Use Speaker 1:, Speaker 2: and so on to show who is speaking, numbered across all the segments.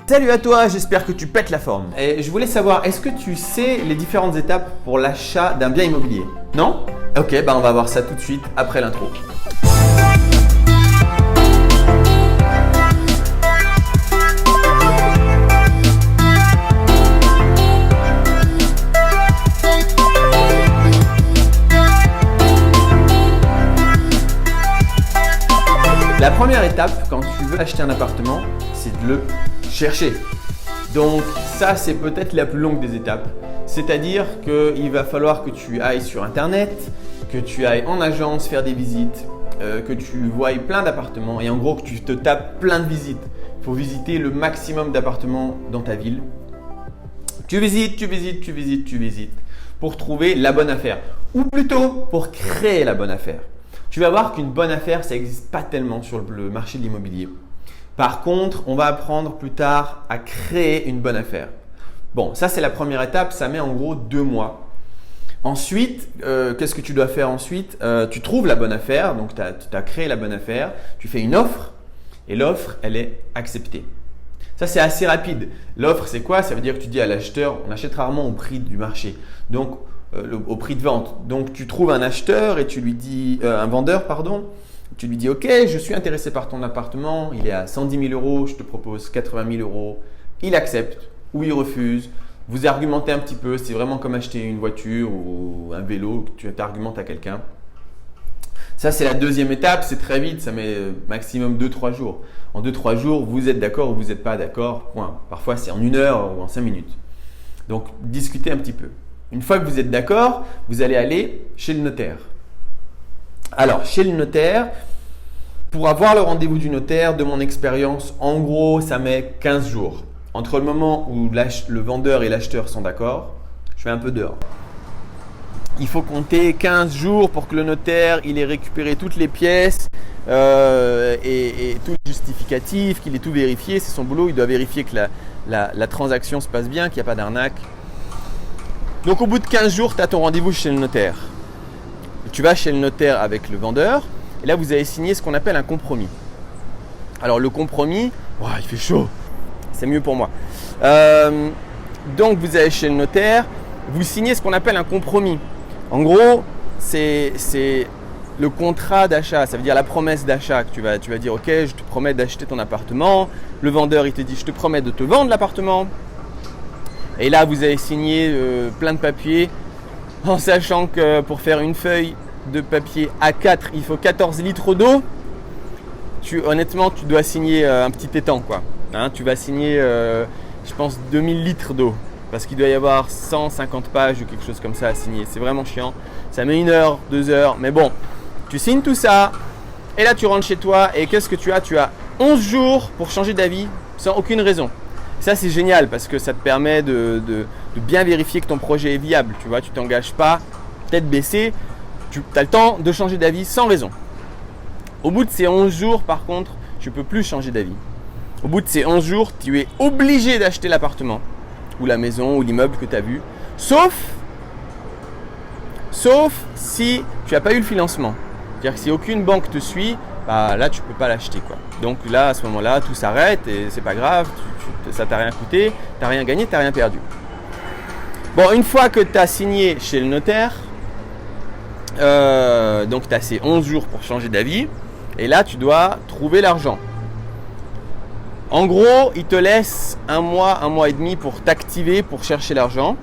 Speaker 1: Salut à toi, j'espère que tu pètes la forme. Et je voulais savoir, est-ce que tu sais les différentes étapes pour l'achat d'un bien immobilier? Non? Ok, on va voir ça tout de suite après l'intro. La première étape quand tu veux acheter un appartement, c'est de le chercher. Donc ça, c'est peut-être la plus longue des étapes. C'est-à-dire qu'il va falloir que tu ailles sur internet, que tu ailles en agence faire des visites, que tu voies plein d'appartements et en gros que tu te tapes plein de visites. Il faut visiter le maximum d'appartements dans ta ville. Tu visites pour trouver la bonne affaire. Ou plutôt pour créer la bonne affaire. Tu vas voir qu'une bonne affaire, ça n'existe pas tellement sur le marché de l'immobilier. Par contre, on va apprendre plus tard à créer une bonne affaire. Bon, ça c'est la première étape, ça met en gros 2 mois. Ensuite, qu'est-ce que tu dois faire ensuite? Tu trouves la bonne affaire, donc tu as créé la bonne affaire, tu fais une offre et l'offre, elle est acceptée. Ça c'est assez rapide. L'offre c'est quoi? Ça veut dire que tu dis à l'acheteur, on achète rarement au prix du marché. Donc, au prix de vente. Donc, tu trouves un acheteur et tu lui dis, un vendeur, pardon. Tu lui dis, ok, je suis intéressé par ton appartement, il est à 110 000 euros, je te propose 80 000 euros. Il accepte ou il refuse. Vous argumentez un petit peu, c'est vraiment comme acheter une voiture ou un vélo, tu argumentes à quelqu'un. Ça, c'est la deuxième étape, c'est très vite, ça met maximum 2-3 jours. En 2-3 jours, vous êtes d'accord ou vous n'êtes pas d'accord, point. Parfois, c'est en 1 heure ou en 5 minutes. Donc, discutez un petit peu. Une fois que vous êtes d'accord, vous allez aller chez le notaire. Alors, chez le notaire, pour avoir le rendez-vous du notaire, de mon expérience, en gros, ça met 15 jours. Entre le moment où le vendeur et l'acheteur sont d'accord, je fais un peu dehors. Il faut compter 15 jours pour que le notaire il ait récupéré toutes les pièces et tout le justificatif, qu'il ait tout vérifié. C'est son boulot, il doit vérifier que la transaction se passe bien, qu'il n'y a pas d'arnaque. Donc au bout de 15 jours, tu as ton rendez-vous chez le notaire. Tu vas chez le notaire avec le vendeur et là vous allez signer ce qu'on appelle un compromis. Alors le compromis, il fait chaud, c'est mieux pour moi. Donc vous allez chez le notaire, vous signez ce qu'on appelle un compromis. En gros, c'est le contrat d'achat, ça veut dire la promesse d'achat que tu vas dire ok, je te promets d'acheter ton appartement. Le vendeur il te dit je te promets de te vendre l'appartement. Et là, vous avez signé plein de papiers en sachant que pour faire une feuille de papier A4, il faut 14 litres d'eau. Honnêtement, tu dois signer un petit étang, quoi. Tu vas signer, je pense, 2000 litres d'eau parce qu'il doit y avoir 150 pages ou quelque chose comme ça à signer. C'est vraiment chiant. Ça met 1 heure, 2 heures. Mais bon, tu signes tout ça et là, tu rentres chez toi et qu'est-ce que tu as? Tu as 11 jours pour changer d'avis sans aucune raison. Ça, c'est génial parce que ça te permet de bien vérifier que ton projet est viable. Tu vois, tu t'engages pas tête baissée. Tu as le temps de changer d'avis sans raison. Au bout de ces 11 jours, par contre, tu ne peux plus changer d'avis. Au bout de ces 11 jours, tu es obligé d'acheter l'appartement ou la maison ou l'immeuble que tu as vu. Sauf si tu n'as pas eu le financement. C'est-à-dire que si aucune banque te suit, là, tu ne peux pas l'acheter, quoi. Donc là, à ce moment-là, tout s'arrête et c'est pas grave. Ça t'a rien coûté, t'as rien gagné, t'as rien perdu. Bon, une fois que tu as signé chez le notaire, donc tu as ces 11 jours pour changer d'avis et là, tu dois trouver l'argent. En gros, il te laisse 1 mois, 1 mois et demi pour t'activer, pour chercher l'argent.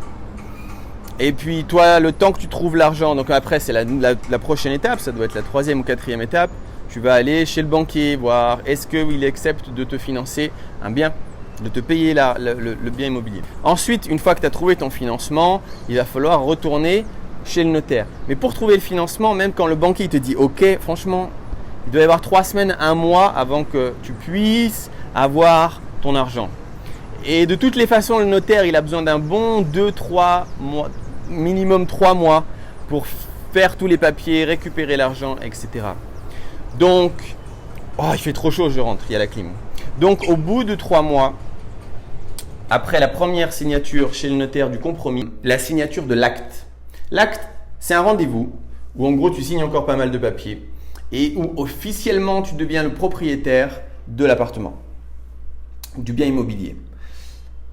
Speaker 1: Et puis toi, le temps que tu trouves l'argent, donc après c'est la prochaine étape, ça doit être la 3e ou 4e étape, tu vas aller chez le banquier voir est-ce qu'il accepte de te financer un bien, de te payer le bien immobilier. Ensuite, une fois que tu as trouvé ton financement, il va falloir retourner chez le notaire. Mais pour trouver le financement, même quand le banquier te dit ok, franchement, il doit y avoir 3 semaines, 1 mois avant que tu puisses avoir ton argent. Et de toutes les façons, le notaire, il a besoin d'un bon 2-3 mois, minimum 3 mois pour faire tous les papiers, récupérer l'argent, etc. Donc, il fait trop chaud, je rentre, il y a la clim. Donc, au bout de 3 mois, après la première signature chez le notaire du compromis, la signature de l'acte. L'acte, c'est un rendez-vous où en gros, tu signes encore pas mal de papiers et où officiellement, tu deviens le propriétaire de l'appartement, du bien immobilier.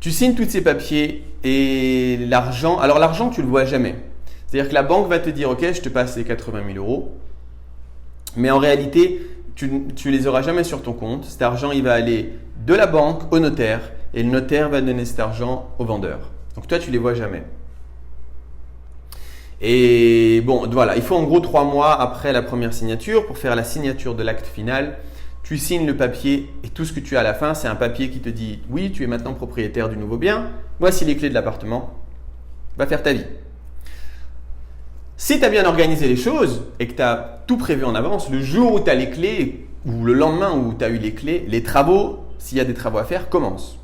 Speaker 1: Tu signes tous ces papiers et l'argent, alors l'argent, tu ne le vois jamais. C'est-à-dire que la banque va te dire, ok, je te passe les 80 000 euros, mais en réalité, tu ne les auras jamais sur ton compte. Cet argent, il va aller de la banque au notaire et le notaire va donner cet argent au vendeur. Donc toi, tu ne les vois jamais. Et bon, voilà, il faut en gros 3 mois après la première signature pour faire la signature de l'acte final. Tu signes le papier et tout ce que tu as à la fin, c'est un papier qui te dit « Oui, tu es maintenant propriétaire du nouveau bien. Voici les clés de l'appartement. Va faire ta vie. » Si tu as bien organisé les choses et que tu as tout prévu en avance, le jour où tu as les clés ou le lendemain où tu as eu les clés, les travaux, s'il y a des travaux à faire, commencent.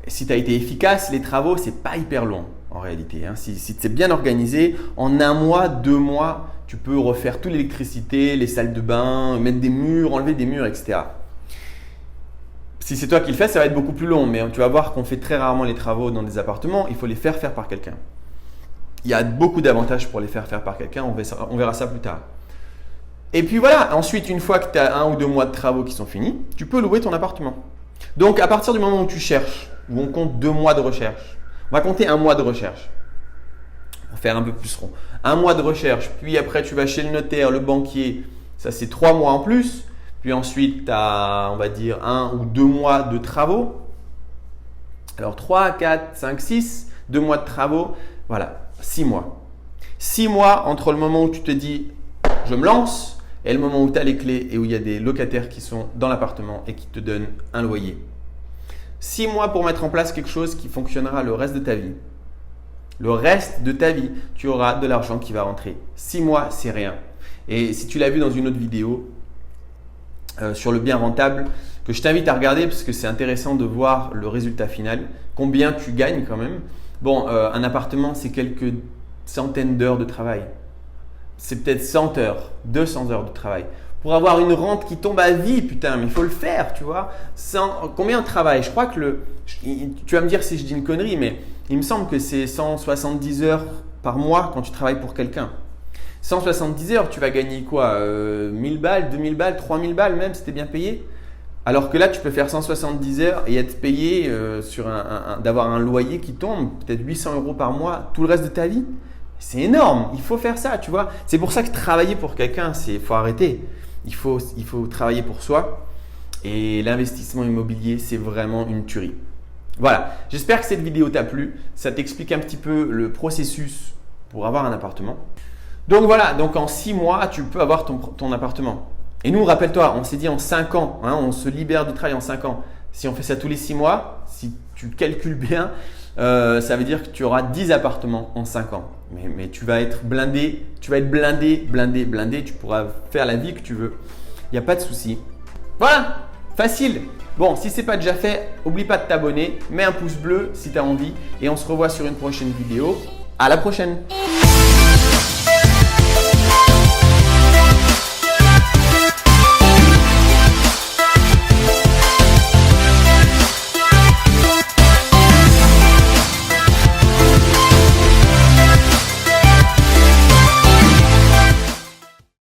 Speaker 1: Et si tu as été efficace, les travaux, ce n'est pas hyper long en réalité. Si tu es bien organisé, en 1 mois, 2 mois, tu peux refaire toute l'électricité, les salles de bain, mettre des murs, enlever des murs, etc. Si c'est toi qui le fais, ça va être beaucoup plus long, mais tu vas voir qu'on fait très rarement les travaux dans des appartements, il faut les faire par quelqu'un. Il y a beaucoup d'avantages pour les faire par quelqu'un, on verra ça plus tard. Et puis voilà, ensuite, une fois que tu as 1 ou 2 mois de travaux qui sont finis, tu peux louer ton appartement. Donc à partir du moment où tu cherches, où on compte 2 mois de recherche, on va compter 1 mois de recherche. Pour faire un peu plus rond. 1 mois de recherche, puis après tu vas chez le notaire, le banquier, ça c'est 3 mois en plus. Puis ensuite tu as, on va dire, 1 ou 2 mois de travaux. Alors 3, 4, 5, 6, 2 mois de travaux, voilà, 6 mois. 6 mois entre le moment où tu te dis je me lance et le moment où tu as les clés et où il y a des locataires qui sont dans l'appartement et qui te donnent un loyer. 6 mois pour mettre en place quelque chose qui fonctionnera le reste de ta vie. Le reste de ta vie, tu auras de l'argent qui va rentrer. 6 mois, c'est rien. Et si tu l'as vu dans une autre vidéo sur le bien rentable, que je t'invite à regarder parce que c'est intéressant de voir le résultat final, combien tu gagnes quand même. Bon, un appartement, c'est quelques centaines d'heures de travail. C'est peut-être 100 heures, 200 heures de travail. Pour avoir une rente qui tombe à vie, putain, mais il faut le faire, tu vois. Combien de travail? Je crois que tu vas me dire si je dis une connerie, mais il me semble que c'est 170 heures par mois quand tu travailles pour quelqu'un. 170 heures, tu vas gagner quoi? 1000 balles, 2000 balles, 3000 balles même si tu es bien payé. Alors que là, tu peux faire 170 heures et être payé d'avoir un loyer qui tombe, peut-être 800 euros par mois tout le reste de ta vie. C'est énorme, il faut faire ça, tu vois. C'est pour ça que travailler pour quelqu'un, faut arrêter. Il faut travailler pour soi et l'investissement immobilier, c'est vraiment une tuerie. Voilà, j'espère que cette vidéo t'a plu. Ça t'explique un petit peu le processus pour avoir un appartement. Donc voilà, donc en 6 mois, tu peux avoir ton appartement. Et nous, rappelle-toi, on s'est dit en 5 ans, on se libère du travail en 5 ans. Si on fait ça tous les 6 mois, si tu calcules bien, ça veut dire que tu auras 10 appartements en 5 ans. Mais tu vas être blindé, tu pourras faire la vie que tu veux. Il n'y a pas de souci. Voilà, facile. Bon, si ce n'est pas déjà fait, n'oublie pas de t'abonner, mets un pouce bleu si tu as envie et on se revoit sur une prochaine vidéo. À la prochaine.